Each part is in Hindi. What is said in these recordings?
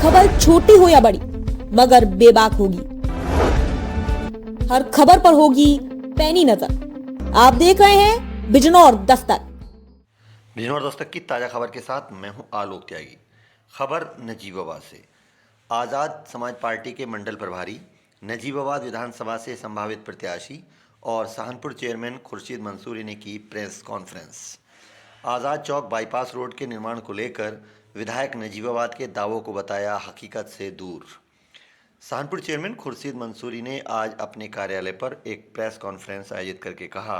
खबर छोटी हो या बड़ी मगर बेबाक होगी। हर खबर पर होगी पैनी नजर। आप देख रहे हैं बिजनौर दस्तक। बिजनौर दस्तक की ताज़ा खबर के साथ मैं हूं आलोक त्यागी। खबर नजीबाबाद से। आज़ाद समाज पार्टी के मंडल प्रभारी, नजीबाबाद विधानसभा से संभावित प्रत्याशी और सहारनपुर चेयरमैन खुर्शीद मंसूरी ने की प्रेस कॉन्फ्रेंस। आज़ाद चौक बाईपास रोड के निर्माण को लेकर विधायक नजीबाबाद के दावों को बताया हकीकत से दूर। सहारनपुर चेयरमैन खुर्शीद मंसूरी ने आज अपने कार्यालय पर एक प्रेस कॉन्फ्रेंस आयोजित करके कहा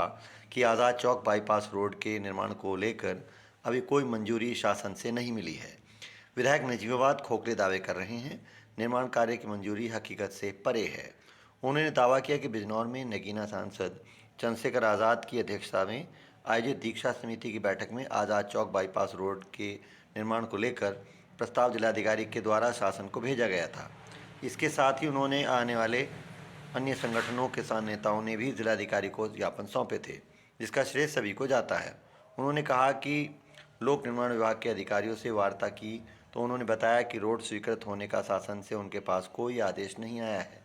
कि आज़ाद चौक बाईपास रोड के निर्माण को लेकर अभी कोई मंजूरी शासन से नहीं मिली है। विधायक नजीबाबाद खोखले दावे कर रहे हैं। निर्माण कार्य की मंजूरी हकीकत से परे है। उन्होंने दावा किया कि बिजनौर में नगीना सांसद चंद्रशेखर आज़ाद की अध्यक्षता में आयोजित दीक्षा समिति की बैठक में आज़ाद चौक बाईपास रोड के निर्माण को लेकर प्रस्ताव जिलाधिकारी के द्वारा शासन को भेजा गया था। इसके साथ ही उन्होंने आने वाले अन्य संगठनों के साथ नेताओं ने भी जिलाधिकारी को ज्ञापन सौंपे थे, जिसका श्रेय सभी को जाता है। उन्होंने कहा कि लोक निर्माण विभाग के अधिकारियों से वार्ता की तो उन्होंने बताया कि रोड स्वीकृत होने का शासन से उनके पास कोई आदेश नहीं आया है।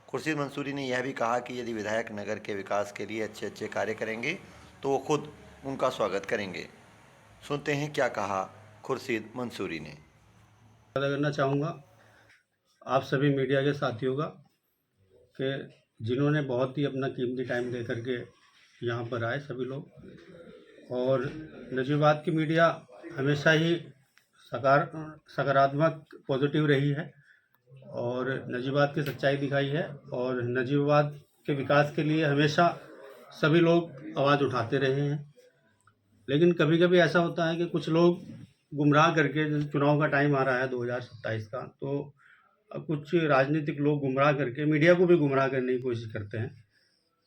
खुर्शीद मंसूरी ने यह भी कहा कि यदि विधायक नगर के विकास के लिए अच्छे कार्य करेंगे तो वो खुद उनका स्वागत करेंगे। सुनते हैं क्या कहा खुर्शीद मंसूरी ने। करना चाहूँगा आप सभी मीडिया के साथियों का कि जिन्होंने बहुत ही अपना कीमती टाइम दे करके यहाँ पर आए सभी लोग। और नजीबाबाद की मीडिया हमेशा ही सकारात्मक पॉजिटिव रही है और नजीबाबाद की सच्चाई दिखाई है और नजीबाबाद के विकास के लिए हमेशा सभी लोग आवाज़ उठाते रहे हैं। लेकिन कभी कभी ऐसा होता है कि कुछ लोग गुमराह करके, जैसे चुनाव का टाइम आ रहा है 2027 का, तो कुछ राजनीतिक लोग गुमराह करके मीडिया को भी गुमराह करने की कोशिश करते हैं।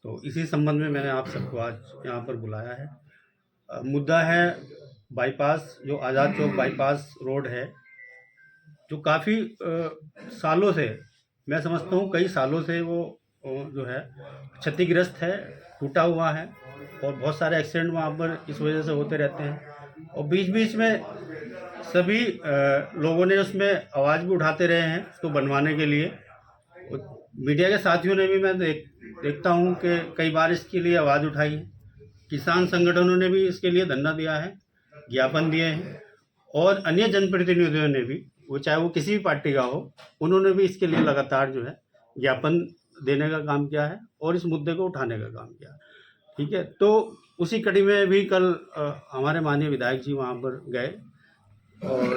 तो इसी संबंध में मैंने आप सबको आज यहाँ पर बुलाया है। मुद्दा है बाईपास, जो आज़ाद चौक बाईपास रोड है, जो काफ़ी सालों से, मैं समझता हूँ कई सालों से वो जो है क्षतिग्रस्त है, टूटा हुआ है और बहुत सारे एक्सीडेंट वहाँ पर इस वजह से होते रहते हैं। और बीच बीच में सभी लोगों ने उसमें आवाज़ भी उठाते रहे हैं उसको बनवाने के लिए। मीडिया के साथियों ने भी, मैं देखता हूँ कि कई बार इसके लिए आवाज़ उठाई है। किसान संगठनों ने भी इसके लिए धरना दिया है, ज्ञापन दिए हैं और अन्य जनप्रतिनिधियों ने भी, वो चाहे वो किसी भी पार्टी का हो, उन्होंने भी इसके लिए लगातार जो है ज्ञापन देने का काम किया है और इस मुद्दे को उठाने का काम किया है। ठीक है, तो उसी कड़ी में भी कल हमारे माननीय विधायक जी वहाँ पर गए और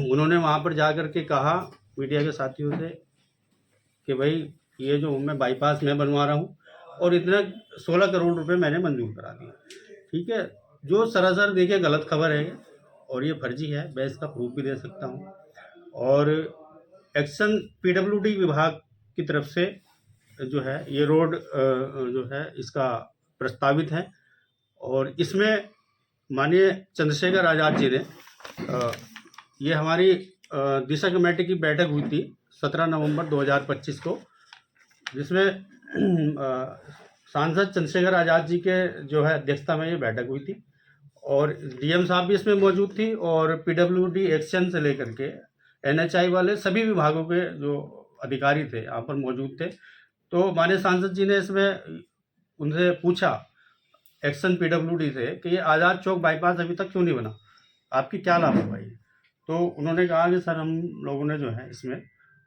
उन्होंने वहाँ पर जा कर के कहा मीडिया के साथियों से कि भाई ये जो मैं बाईपास मैं बनवा रहा हूँ और इतना 16 करोड़ रुपए मैंने मंजूर करा दिया। ठीक है, जो सरासर देखिए गलत खबर है और ये फर्जी है, मैं इसका प्रूफ भी दे सकता हूँ। और एक्शन पीडब्ल्यूडी विभाग की तरफ से जो है ये रोड जो है इसका प्रस्तावित है और इसमें माननीय चंद्रशेखर आज़ाद जी ने ये हमारी दिशा कमेटी की बैठक हुई थी 17 नवंबर 2025 को, जिसमें सांसद चंद्रशेखर आज़ाद जी के जो है अध्यक्षता में ये बैठक हुई थी और डीएम साहब भी इसमें मौजूद थी और पीडब्ल्यूडी एक्शन से लेकर के एनएचआई वाले सभी विभागों के जो अधिकारी थे यहाँ पर मौजूद थे। तो माननीय सांसद जी ने इसमें उनसे पूछा एक्शन पीडब्ल्यूडी से कि ये आज़ाद चौक बाईपास अभी तक क्यों नहीं बना, आपकी क्या लापरवाही है। तो उन्होंने कहा कि सर हम लोगों ने जो है इसमें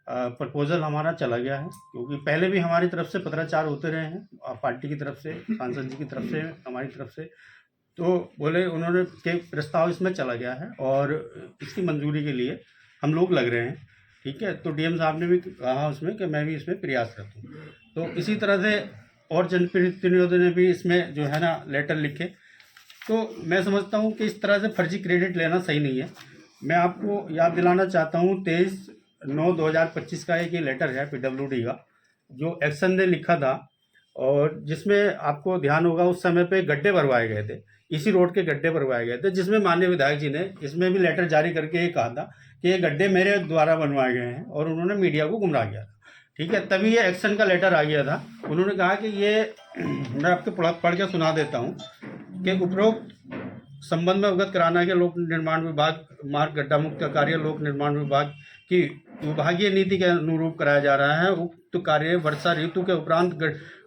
प्रपोजल हमारा चला गया है, क्योंकि पहले भी हमारी तरफ से पत्राचार होते रहे हैं पार्टी की तरफ से, सांसद जी की तरफ से, हमारी तरफ से। तो बोले उन्होंने के प्रस्ताव इसमें चला गया है और इसकी मंजूरी के लिए हम लोग लग रहे हैं। ठीक है, तो डीएम साहब ने भी कहा उसमें कि मैं भी इसमें प्रयास करता हूँ। तो इसी तरह से और जनप्रतिनिधियों ने भी इसमें जो है ना लेटर लिखे। तो मैं समझता हूँ कि इस तरह से फर्जी क्रेडिट लेना सही नहीं है। मैं आपको याद दिलाना चाहता हूँ 23/9/2025 का एक ये लेटर है पीडब्ल्यूडी का, जो एक्शन ने लिखा था और जिसमें आपको ध्यान होगा उस समय पे गड्ढे भरवाए गए थे, इसी रोड के गड्ढे भरवाए गए थे, जिसमें माननीय विधायक जी ने इसमें भी लेटर जारी करके ये कहा था कि ये गड्ढे मेरे द्वारा बनवाए गए हैं और उन्होंने मीडिया को गुमराह किया था। ठीक है, तभी ये एक्शन का लेटर आ गया था। उन्होंने कहा कि ये मैं आपको पढ़ के सुना देता हूँ कि उपरोक्त संबंध में अवगत कराना है कि लोक निर्माण विभाग मार्ग गड्ढा मुक्त का कार्य लोक निर्माण विभाग कि विभागीय नीति के अनुरूप कराया जा रहा है। उक्त कार्य वर्षा ऋतु के उपरांत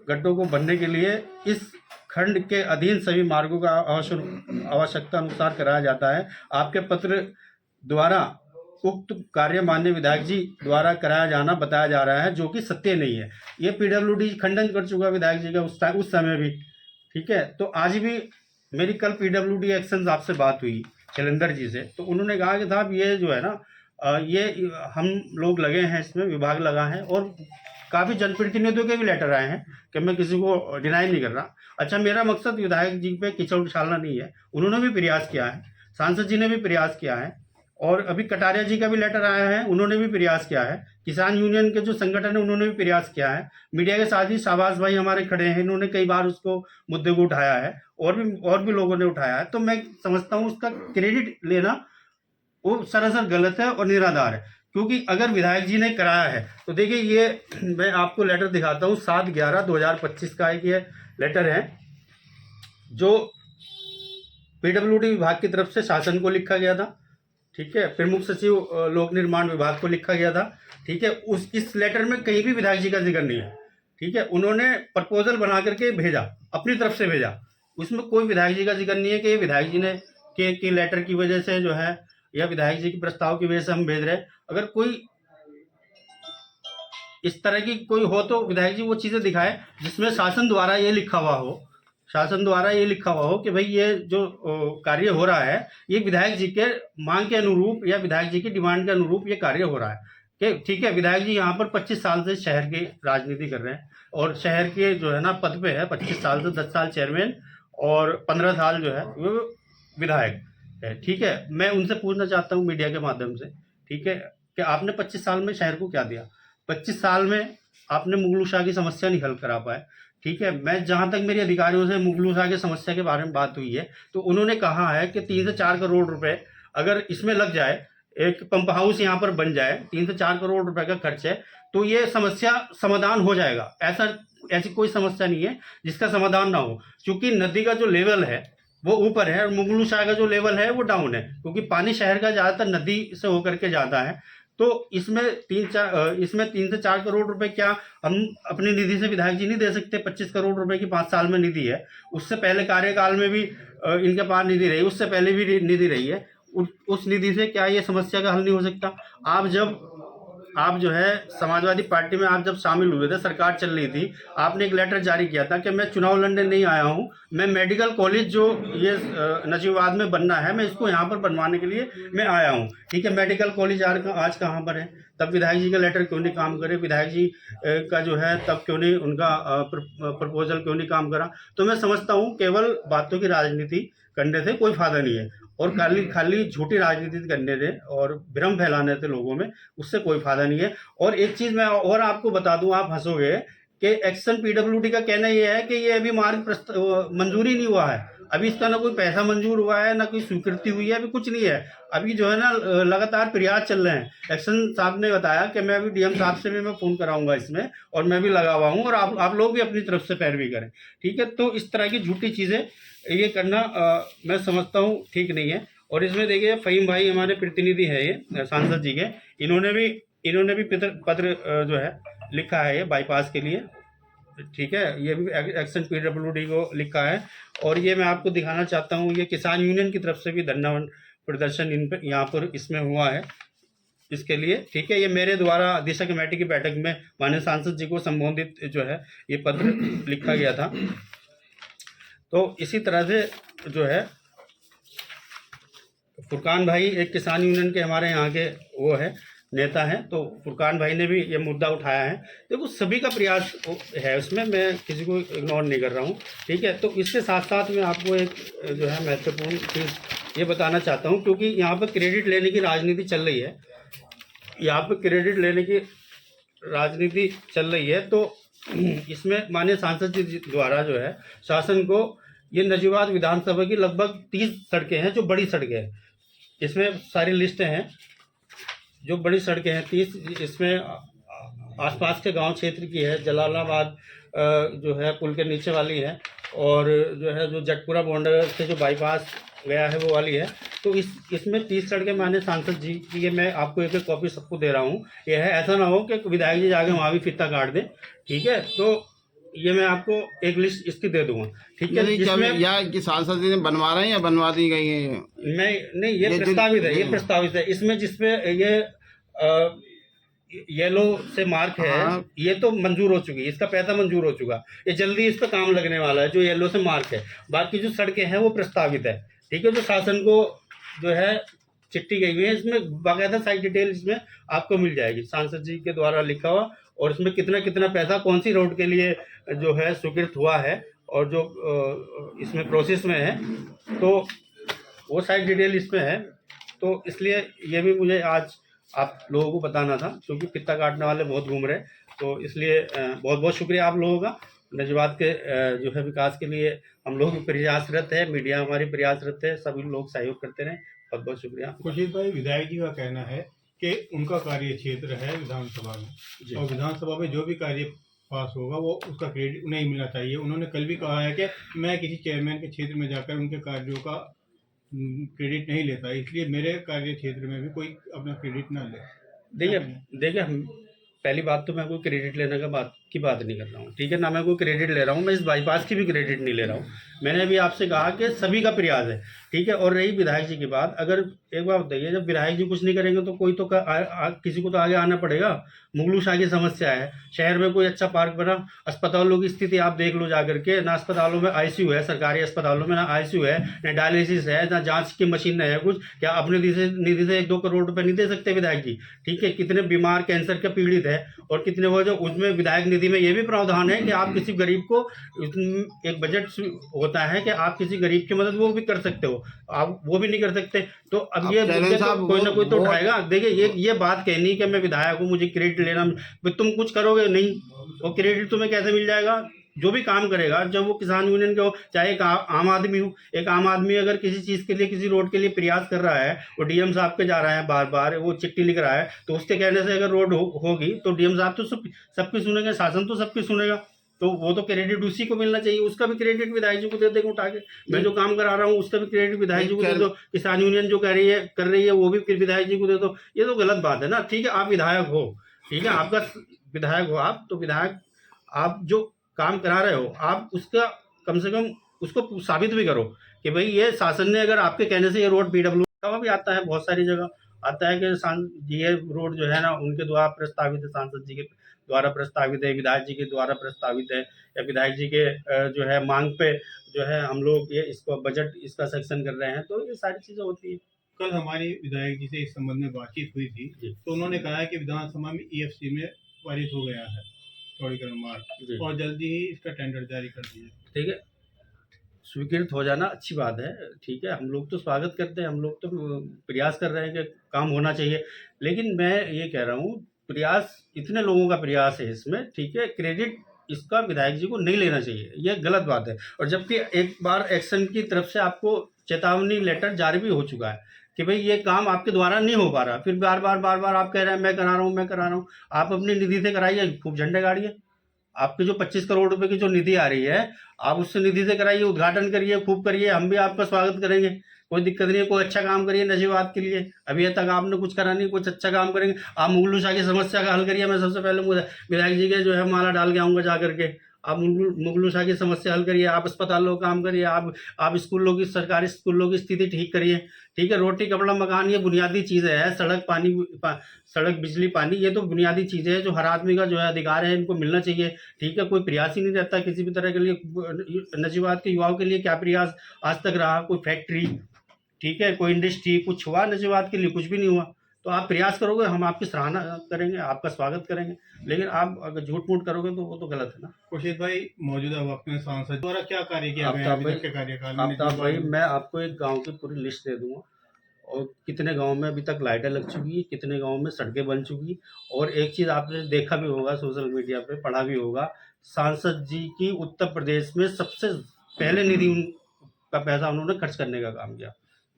गड्ढों को भरने के लिए इस खंड के अधीन सभी मार्गों का आवश्यकता अनुसार कराया जाता है। आपके पत्र द्वारा उक्त कार्य माननीय विधायक जी द्वारा कराया जाना बताया जा रहा है, जो कि सत्य नहीं है। ये पीडब्ल्यूडी खंडन कर चुका विधायक जी का उस समय भी। ठीक है, तो आज भी मेरी कल पीडब्ल्यूडी एक्शन आपसे बात हुई शैलेंद्र जी से, तो उन्होंने कहा कि साहब ये जो है ना ये हम लोग लगे हैं, इसमें विभाग लगा है और काफ़ी जनप्रतिनिधियों के भी लेटर आए हैं कि मैं किसी को डिनाई नहीं कर रहा। अच्छा, मेरा मकसद विधायक जी पे कीचड़ उछालना नहीं है, उन्होंने भी प्रयास किया है, सांसद जी ने भी प्रयास किया है और अभी कटारिया जी का भी लेटर आया है, उन्होंने भी प्रयास किया है। किसान यूनियन के जो संगठन है उन्होंने भी प्रयास किया है। मीडिया के साथ ही शाहबाज भाई हमारे खड़े हैं, इन्होंने कई बार उसको मुद्दे को उठाया है और भी लोगों ने उठाया है। तो मैं समझता हूँ उसका क्रेडिट लेना वो सरासर गलत है और निराधार है, क्योंकि अगर विधायक जी ने कराया है तो देखिए ये मैं आपको लेटर दिखाता हूँ 7/11/2025 का एक ये लेटर है जो पीडब्ल्यूडी विभाग की तरफ से शासन को लिखा गया था। ठीक है, प्रमुख सचिव लोक निर्माण विभाग को लिखा गया था। ठीक है, इस लेटर में कहीं भी विधायक जी का जिक्र नहीं है। ठीक है, उन्होंने प्रपोजल बना करके भेजा, अपनी तरफ से भेजा, उसमें कोई विधायक जी का जिक्र नहीं है कि विधायक जी ने के लेटर की वजह से जो है या विधायक जी के प्रस्ताव की वजह से हम भेज रहे हैं। अगर कोई इस तरह की कोई हो तो विधायक जी वो चीज़ें दिखाए जिसमें शासन द्वारा ये लिखा हुआ हो, शासन द्वारा ये लिखा हुआ हो कि भाई ये जो कार्य हो रहा है ये विधायक जी के मांग के अनुरूप या विधायक जी की डिमांड के अनुरूप ये कार्य हो रहा है। कि ठीक है, विधायक जी यहाँ पर 25 साल से शहर की राजनीति कर रहे हैं और शहर के जो है ना पद पे है, 25 साल से 10 साल चेयरमैन और 15 साल जो है वो विधायक है। ठीक है, मैं उनसे पूछना चाहता हूँ मीडिया के माध्यम से, ठीक है, कि आपने 25 साल में शहर को क्या दिया? 25 साल में आपने मुगलू शाह की समस्या नहीं हल करा पाए। ठीक है, मैं जहाँ तक मेरे अधिकारियों से मुगलू शाह की समस्या के बारे में बात हुई है तो उन्होंने कहा है कि 3 से 4 करोड़ रुपए अगर इसमें लग जाए, एक पंप हाउस यहाँ पर बन जाए, 3 से 4 करोड़ रुपए का खर्च है, तो ये समस्या समाधान हो जाएगा। ऐसी कोई समस्या नहीं है जिसका समाधान ना हो, क्योंकि नदी का जो लेवल है वो ऊपर है और मुगलू शाह का जो लेवल है वो डाउन है, क्योंकि पानी शहर का ज़्यादातर नदी से होकर के जाता है। तो इसमें 3 से 4 करोड़ रुपए क्या हम अपनी निधि से विधायक जी नहीं दे सकते? 25 करोड़ रुपए की 5 साल में निधि है, उससे पहले कार्यकाल में भी इनके पास निधि रही, उससे पहले भी निधि रही है। उस निधि से क्या ये समस्या का हल नहीं हो सकता? आप जो है समाजवादी पार्टी में आप जब शामिल हुए थे, सरकार चल रही थी, आपने एक लेटर जारी किया था कि मैं चुनाव लड़ने नहीं आया हूँ, मैं मेडिकल कॉलेज जो ये नजीबाबाद में बनना है मैं इसको यहाँ पर बनवाने के लिए मैं आया हूँ। ठीक है, मेडिकल कॉलेज आज कहाँ पर है? तब विधायक जी का लेटर क्यों नहीं काम करे? विधायक जी का जो है तब क्यों नहीं उनका प्रपोजल क्यों नहीं काम करा? तो मैं समझता हूँ केवल बातों की राजनीति करने से कोई फायदा नहीं है और खाली झूठी राजनीति करने से और भ्रम फैलाने से लोगों में, उससे कोई फायदा नहीं है। और एक चीज़ मैं और आपको बता दूं, आप हंसोगे कि एक्शन पीडब्ल्यूडी का कहना ये है कि ये अभी मार्ग मंजूरी नहीं हुआ है, अभी इसका ना कोई पैसा मंजूर हुआ है, ना कोई स्वीकृति हुई है, अभी कुछ नहीं है। अभी जो है ना लगातार प्रयास चल रहे हैं। एक्शन साहब ने बताया कि मैं अभी डीएम साहब से भी मैं फ़ोन कराऊंगा इसमें और मैं भी लगा हुआ हूँ और आप लोग भी अपनी तरफ से पैरवी करें। ठीक है, तो इस तरह की झूठी चीज़ें ये करना मैं समझता हूँ ठीक नहीं है। और इसमें देखिए फ़हीम भाई हमारे प्रतिनिधि है ये सांसद जी के, इन्होंने भी पत्र जो है लिखा है ये बाईपास के लिए। ठीक है, ये भी एक्शन पीडब्ल्यूडी को लिखा है और ये मैं आपको दिखाना चाहता हूँ। ये किसान यूनियन की तरफ से भी धरना प्रदर्शन यहाँ पर इसमें हुआ है इसके लिए। ठीक है, ये मेरे द्वारा दिशा कमेटी की बैठक में माननीय सांसद जी को संबोधित जो है ये पत्र लिखा गया था। तो इसी तरह से जो है फुरकान भाई एक किसान यूनियन के हमारे यहाँ के वो है नेता हैं, तो फुरकान भाई ने भी ये मुद्दा उठाया है। देखो सभी का प्रयास है उसमें, मैं किसी को इग्नोर नहीं कर रहा हूँ। ठीक है, तो इसके साथ साथ मैं आपको एक जो है महत्वपूर्ण चीज़ ये बताना चाहता हूँ, क्योंकि यहाँ पर क्रेडिट लेने की राजनीति चल रही है, यहाँ पर क्रेडिट लेने की राजनीति चल रही है। तो इसमें माननीय सांसद जी द्वारा जो है शासन को ये नजीबाबाद विधानसभा की लगभग 30 सड़कें हैं जो बड़ी सड़कें हैं, इसमें सारी लिस्टें हैं जो बड़ी सड़कें हैं 30, इसमें आसपास के गांव क्षेत्र की है, जलालाबाद जो है पुल के नीचे वाली है, और जो है जो जटपुरा बॉर्डर से जो बाईपास गया है वो वाली है। तो इसमें 30 सड़कें माने सांसद जी की, ये मैं आपको एक एक कॉपी सबको दे रहा हूँ। ये है, ऐसा ना हो कि विधायक जी जाके वहाँ भी फीता काट दें, ठीक है। तो ये मैं आपको एक लिस्ट इसकी दे दूंगा, ठीक है। जिसमें या कि सांसद जी ने बनवा रहे हैं या बनवा दी गई है? नहीं, ये प्रस्तावित है, ये प्रस्तावित है। इसमें जिसपे ये येलो से मार्क है, हाँ। ये तो मंजूर हो चुकी है, इसका पैसा मंजूर हो चुका, ये जल्दी इस पर काम लगने वाला है, जो येलो से मार्क है। बाकी जो सड़कें हैं वो प्रस्तावित है, ठीक है। जो शासन को जो है चिट्ठी गई हुई है, इसमें बाकायदा सारी डिटेल इसमें आपको मिल जाएगी, सांसद जी के द्वारा लिखा हुआ, और इसमें कितना कितना पैसा कौन सी रोड के लिए जो है स्वीकृत हुआ है और जो इसमें प्रोसेस में है, तो वो सारी डिटेल इसमें है। तो इसलिए ये भी मुझे आज आप लोगों को बताना था, क्योंकि फित्ता काटने वाले बहुत घूम रहे, तो इसलिए बहुत बहुत शुक्रिया आप लोगों का। नजवात के जो है विकास के लिए हम लोग प्रयासरत है, मीडिया हमारी प्रयासरत है, सभी लोग सहयोग करते रहें। बहुत बहुत शुक्रिया। खुर्शीद भाई, विधायक जी का कहना है कि उनका कार्य क्षेत्र है विधानसभा में, और विधानसभा में जो भी कार्य पास होगा वो उसका क्रेडिट उन्हें ही मिलना चाहिए। उन्होंने कल भी कहा है कि मैं किसी चेयरमैन के क्षेत्र में जाकर उनके कार्यों का क्रेडिट नहीं लेता, इसलिए मेरे कार्य क्षेत्र में भी कोई अपना क्रेडिट ना ले। देखिए हम पहली बात तो मैं कोई क्रेडिट लेने की बात नहीं कर रहा हूँ, ठीक है ना। मैं कोई क्रेडिट ले रहा हूँ, मैं इस बाईपास की भी क्रेडिट नहीं ले रहा हूँ। मैंने अभी आपसे कहा कि सभी का प्रयास है, ठीक है। और रही विधायक जी की बात, अगर एक बात बताइए, जब विधायक जी कुछ नहीं करेंगे तो कोई तो किसी को तो आगे आना पड़ेगा। मुगलू शाह की समस्या है, शहर में कोई अच्छा पार्क बना, अस्पतालों की स्थिति आप देख लो जाकर के, ना अस्पतालों में आईसीयू है, सरकारी अस्पतालों में ना आईसीयू है, ना डायलिसिस है, ना जांच की मशीन है कुछ। क्या अपने निधि से 1-2 करोड़ रुपए नहीं दे सकते विधायक जी, ठीक है। कितने बीमार कैंसर के पीड़ित है, और कितने वो जो उसमें विधायक निधि में ये भी प्रावधान है कि आप किसी गरीब को, एक बजट होता है कि आप किसी गरीब की मदद वो भी कर सकते हो, आप वो भी नहीं कर सकते। तो अब ये तो कोई ना कोई तो उठाएगा। देखिए ये बात कहनी कि मैं विधायक हूँ, मुझे क्रेडिट लेना, तुम कुछ करोगे नहीं, वो क्रेडिट तुम्हें कैसे मिल जाएगा? जो भी काम करेगा, जब वो किसान यूनियन के हो, चाहे एक आम आदमी हो, एक आम आदमी अगर किसी चीज़ के लिए, किसी रोड के लिए प्रयास कर रहा है, वो डीएम साहब के जा रहा है, बार बार वो चिट्ठी लिख रहा है, तो उसके कहने से अगर रोड होगी तो डीएम साहब तो सबकी सुनेंगे, शासन तो सबकी सुनेगा, तो वो तो क्रेडिट उसी को मिलना चाहिए। उसका भी क्रेडिट विधायक जी को दे देंगे उठा के। मैं जो काम करा रहा हूँ उसका भी क्रेडिट विधायक जी को दे दो, किसान यूनियन जो कर रही है वो भी फिर विधायक जी को दे दो। ये तो गलत बात है ना, ठीक है। आप विधायक हो, ठीक है, आपका विधायक हो आप, तो विधायक आप जो काम करा रहे हो, आप उसका कम से कम उसको साबित भी करो कि भाई ये शासन ने, अगर आपके कहने से ये रोड पीडब्ल्यू का भी आता है, बहुत सारी जगह आता है कि ये रोड जो है ना उनके द्वारा प्रस्तावित है, सांसद जी के द्वारा प्रस्तावित है, विधायक जी के द्वारा प्रस्तावित है, या विधायक जी के जो है मांग पे जो है हम लोग ये इसको बजट इसका सेक्शन कर रहे हैं, तो ये सारी चीज़ें होती है। कल हमारी विधायक जी से इस संबंध में बातचीत हुई थी, तो उन्होंने कहा है कि विधानसभा में ईएफसी में पारित हो गया है चौड़ीकरण मार्ग, और जल्दी ही इसका टेंडर जारी कर दिया। ठीक है, स्वीकृत हो जाना अच्छी बात है, ठीक है, हम लोग तो स्वागत करते हैं, हम लोग तो प्रयास कर रहे हैं कि काम होना चाहिए। लेकिन मैं ये कह रहा हूँ, प्रयास इतने लोगों का प्रयास है इसमें, ठीक है, क्रेडिट इसका विधायक जी को नहीं लेना चाहिए, ये गलत बात है। और जबकि एक बार एक्शन की तरफ से आपको चेतावनी लेटर जारी भी हो चुका है कि भाई ये काम आपके द्वारा नहीं हो पा रहा, फिर बार बार आप कह रहे हैं मैं करा रहा हूँ। आप अपनी निधि से कराइए, खूब झंडे गाड़िए। आपके जो 25 करोड़ रुपए की जो निधि आ रही है, आप उससे निधि से कराइए, उद्घाटन करिए, खूब करिए, हम भी आपका स्वागत करेंगे, कोई दिक्कत नहीं है। कोई अच्छा काम करिए नजीबात के लिए, अभी तक आपने कुछ करा नहीं, कुछ अच्छा काम करेंगे। आप मुगलू शाह की समस्या का हल करिए। मैं सबसे पहले विधायक जी के जो है माला डाल के आऊँगा जा करके। आप मुगलू शाह की समस्या हल करिए, आप अस्पतालों का काम करिए, आप स्कूलों की, सरकारी स्कूलों की स्थिति ठीक करिए, ठीक है। रोटी कपड़ा मकान ये बुनियादी चीज़ें हैं, सड़क पानी सड़क बिजली पानी ये तो बुनियादी चीज़ें हैं जो हर आदमी का जो है अधिकार है, इनको मिलना चाहिए, ठीक है। कोई प्रयास ही नहीं रहता किसी भी तरह के लिए। नजीबात के युवाओं के लिए क्या प्रयास आज तक रहा? कोई फैक्ट्री, ठीक है, कोई इंडस्ट्री कुछ हुआ नजीबात के लिए? कुछ भी नहीं हुआ। तो आप प्रयास करोगे, हम आपकी सराहना करेंगे, आपका स्वागत करेंगे, लेकिन आप अगर झूठ मूठ करोगे तो वो तो गलत है ना। खुर्शीद भाई, मौजूदा वक्त में सांसद द्वारा क्या कार्य किया गया है अभी तक के कार्यकाल में? आफ्ताब भाई, मैं आपको एक गांव की पूरी लिस्ट दे दूंगा, और कितने गांव में अभी तक लाइटें लग चुकी, कितने गांव में सड़कें बन चुकी। और एक चीज़ आपने देखा भी होगा, सोशल मीडिया पे पढ़ा भी होगा, सांसद जी की उत्तर प्रदेश में सबसे पहले निधि का पैसा उन्होंने खर्च करने का काम किया,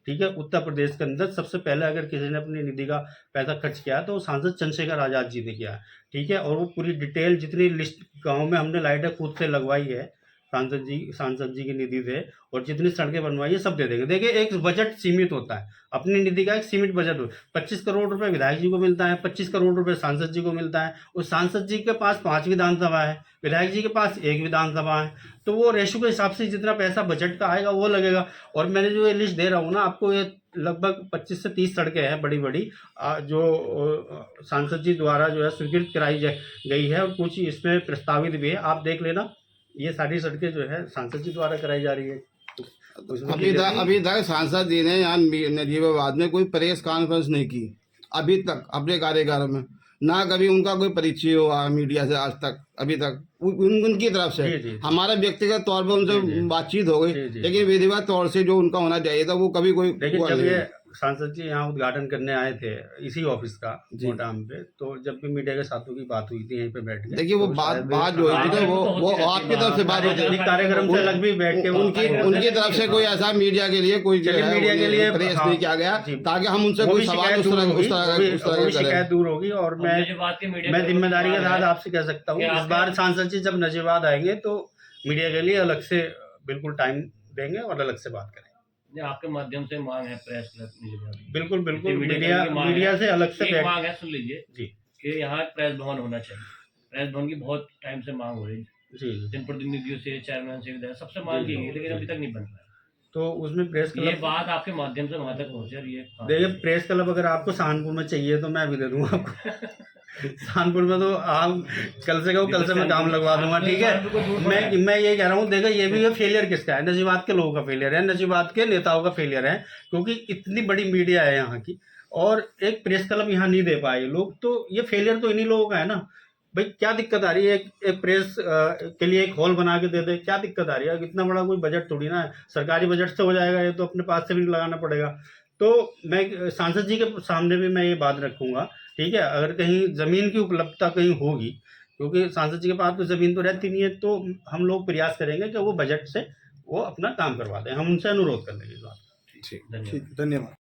ठीक है। उत्तर प्रदेश के अंदर सबसे पहले अगर किसी ने अपनी निधि का पैसा खर्च किया तो सांसद चंद्रशेखर आज़ाद जी ने किया, ठीक है। और वो पूरी डिटेल जितनी लिस्ट गांव में हमने लाइटें खुद से लगवाई है, सांसद जी की निधि से, और जितनी सड़कें बनवाई है सब दे देंगे। देखिए, एक बजट सीमित होता है, अपनी निधि का एक सीमित बजट होता है। 25 करोड़ रुपए विधायक जी को मिलता है, 25 करोड़ रुपए सांसद जी को मिलता है। उस सांसद जी के पास 5 विधानसभा है, विधायक जी के पास 1 विधानसभा है, तो वो रेशो के हिसाब से जितना पैसा बजट का आएगा वो लगेगा। और मैंने जो ये लिस्ट दे रहा हूँ ना आपको, ये लगभग 25 से 30 सड़कें हैं बड़ी बड़ी, जो सांसद जी द्वारा जो है स्वीकृत कराई गई है, और कुछ इसमें प्रस्तावित भी है। आप देख लेना, ये सारी सड़कें जो है सांसद जी द्वारा कराई जा रही है। अभी तक सांसद जी ने यहाँ नजीबाबाद में कोई प्रेस कॉन्फ्रेंस नहीं की अभी तक अपने कार्यकाल में, ना कभी उनका कोई परिचय हुआ मीडिया से आज तक, अभी तक उनकी तरफ से। जी। हमारा व्यक्तिगत तौर पर उनसे बातचीत हो गई, जी। लेकिन विधिवत तौर से जो उनका होना चाहिए था वो कभी कोई लेकिन हुआ जब नहीं। ये सांसद जी यहाँ उद्घाटन करने आए थे इसी ऑफिस का मोटाम पे, तो जब भी मीडिया के साथों की बात हुई थी यहीं पे बैठ के, देखिए वो तो बात शायद जो हुई थी वो आपकी तरफ से बात होती है, कार्यक्रम से अलग भी बैठ के उनकी तरफ से कोई ऐसा मीडिया के लिए कोई मीडिया के लिए प्रेस नहीं किया गया, ताकि हम उनसे कोई सवाल उस तरह शिकायत दूर होगी। और मैं जिम्मेदारी के साथ आपसे कह सकता हूँ, इस बार सांसद जी जब नजीबाबाद आएंगे तो मीडिया के लिए अलग से बिल्कुल टाइम देंगे और अलग से बात करेंगे। आपके माध्यम से मांग है प्रेस क्लब, बिल्कुल मीडिया से अलग से मांग है, सुन लीजिए जी, कि यहाँ प्रेस भवन होना चाहिए। प्रेस भवन की बहुत टाइम से मांग हो रही है जी, जनप्रतिनिधियों से, चेयरमैन से, सबसे मांग की गई, लेकिन अभी तक नहीं बन रहा है। तो उसमें प्रेस क्लब, ये बात आपके माध्यम से वहां तक पहुंचे। देखिए, प्रेस क्लब अगर आपको सहारनपुर में चाहिए तो मैं भी दे दूंगा आपको। सहारनपुर में तो आप कल से मैं काम लगवा दूंगा, ठीक है। मैं ये कह रहा हूँ, देखो ये भी फेलियर किसका है, नजीबाबाद के लोगों का फेलियर है, नजीबाबाद के नेताओं का फेलियर है, क्योंकि इतनी बड़ी मीडिया है यहाँ की और एक प्रेस क्लब यहाँ नहीं दे पाए लोग, तो ये फेलियर तो इन्हीं लोगों का है ना भाई। क्या दिक्कत आ रही है, एक प्रेस के लिए एक हॉल बना के दे दे, क्या दिक्कत आ रही है? इतना बड़ा कोई बजट थोड़ी ना है, सरकारी बजट से हो जाएगा, ये तो अपने पास से भी लगाना पड़ेगा। तो मैं सांसद जी के सामने भी मैं ये बात रखूंगा, ठीक है। अगर कहीं ज़मीन की उपलब्धता कहीं होगी, क्योंकि सांसद जी के पास तो ज़मीन तो रहती नहीं है, तो हम लोग प्रयास करेंगे कि वो बजट से वो अपना काम करवा दें, हम उनसे अनुरोध कर लेंगे इस बात। ठीक, धन्यवाद।